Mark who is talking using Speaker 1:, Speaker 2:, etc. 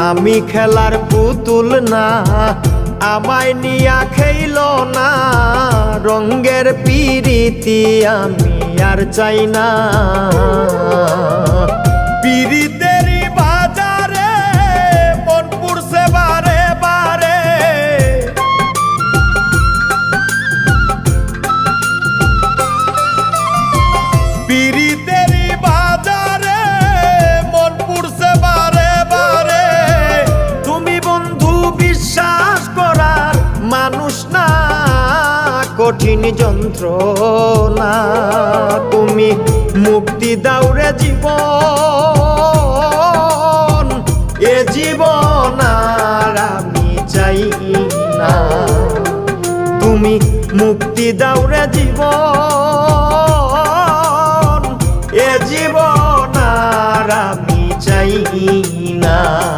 Speaker 1: আমি খেলার পুতুল না, আমায় নিয়া খেইল না। রঙ্গের পিরিতি আমি আর চাই না। পিরিতেরই বাজারে মন পুড়ছে বারে বারে। পিরিতেরই বাজারে মন পুড়ছে বারে বারে। তুমি বন্ধু বিশ্বাস করার মানুষ না, কঠিন যন্ত্রণা। তুমি মুক্তি দাও রে জীবন, এ জীবন আর আমি চাই না। তুমি মুক্তি দাও রে জীবন।